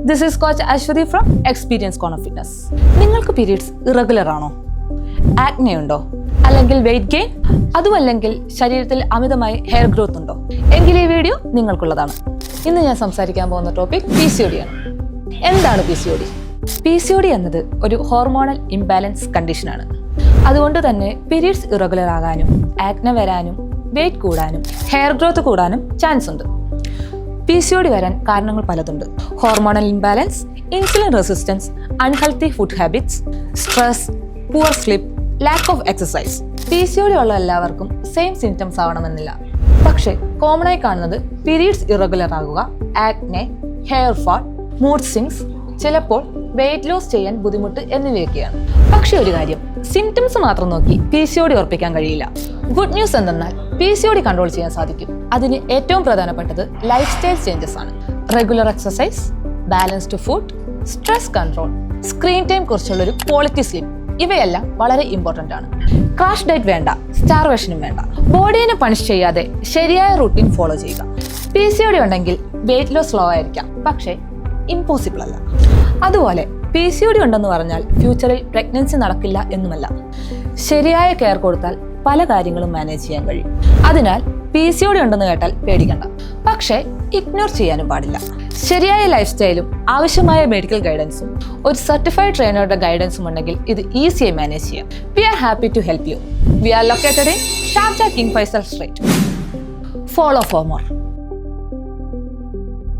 This is coach Aswathy from experience corner fitness. നിങ്ങൾക്ക് periods irregular ആണോ? Acne ഉണ്ടോ? അല്ലെങ്കിൽ വെയിറ്റ് ഗെയിൻ? അതുമല്ലെങ്കിൽ ശരീരത്തിൽ അമിതമായി ഹെയർ ഗ്രോത്ത് ഉണ്ടോ? എങ്കിൽ ഈ വീഡിയോ നിങ്ങൾക്കുള്ളതാണ്. ഇന്ന് ഞാൻ സംസാരിക്കാൻ പോകുന്ന ടോപ്പിക് PCOD ആണ്. എന്താണ് PCOD? PCOD എന്നത് ഒരു ഹോർമോണൽ ഇംബാലൻസ് കണ്ടീഷനാണ്. അതുകൊണ്ട് തന്നെ പീരീഡ്സ് ഇറഗുലർ ആകാനും ആക്നെ വരാനും വെയിറ്റ് കൂടാനും ഹെയർ ഗ്രോത്ത് കൂടാനും ചാൻസ് ഉണ്ട്. PCOD വരാൻ കാരണങ്ങൾ പലതുണ്ട്. Hormonal imbalance, insulin resistance, unhealthy food habits, stress, poor sleep, lack of exercise. PCOD ഉള്ള എല്ലാവർക്കും സെയിം സിംറ്റംസ് ആവണമെന്നില്ല. പക്ഷേ കോമൺ ആയി കാണുന്നത് പീരീഡ്സ് ഇറഗുലർ ആകുക, acne, hair fall, mood swings, ചിലപ്പോൾ വെയിറ്റ് ലോസ് ചെയ്യാൻ ബുദ്ധിമുട്ട് എന്നിവയൊക്കെയാണ്. പക്ഷേ ഒരു കാര്യം, സിംറ്റംസ് മാത്രം നോക്കി PCOD ഉറപ്പിക്കാൻ കഴിയില്ല. ഗുഡ് ന്യൂസ് എന്തെന്നാൽ PCOD കൺട്രോൾ ചെയ്യാൻ സാധിക്കും. അതിന് ഏറ്റവും പ്രധാനപ്പെട്ടത് ലൈഫ് സ്റ്റൈൽ ചേഞ്ചസ് ആണ്. Regular exercise, balanced food, stress control, screen time കുറിച്ചുള്ളൊരു ക്വാളിറ്റി സ്ലീപ്പ്, ഇവയെല്ലാം വളരെ ഇമ്പോർട്ടൻ്റ് ആണ്. ക്രാഷ് ഡയറ്റ് വേണ്ട, സ്റ്റാർവേഷനും വേണ്ട. ബോഡിയെ പണിഷ് ചെയ്യാതെ ശരിയായ റൂട്ടീൻ ഫോളോ ചെയ്യുക. PCOD ഉണ്ടെങ്കിൽ വെയിറ്റ് ലോസ് സ്ലോ ആയിരിക്കാം, പക്ഷേ ഇമ്പോസിബിൾ അല്ല. അതുപോലെ PCOD ഉണ്ടെന്ന് പറഞ്ഞാൽ ഫ്യൂച്ചറിൽ പ്രഗ്നൻസി നടക്കില്ല എന്നുമല്ല. ശരിയായ കെയർ കൊടുത്താൽ പല കാര്യങ്ങളും മാനേജ് ചെയ്യാൻ കഴിയും. അതിനാൽ PCOD ഉണ്ടെന്ന് കേട്ടാൽ പേടിക്കണ്ട, പക്ഷേ ഇഗ്നോർ ചെയ്യാനും പാടില്ല. ശരിയായ ലൈഫ് സ്റ്റൈലും ആവശ്യമായ മെഡിക്കൽ ഗൈഡൻസും ഒരു സർട്ടിഫൈഡ് ട്രെയിനറുടെ ഗൈഡൻസും ഉണ്ടെങ്കിൽ ഇത് ഈസിയായി മാനേജ് ചെയ്യാം. We are happy to help you. We are located in Sharjah king Faisal street. Follow for more.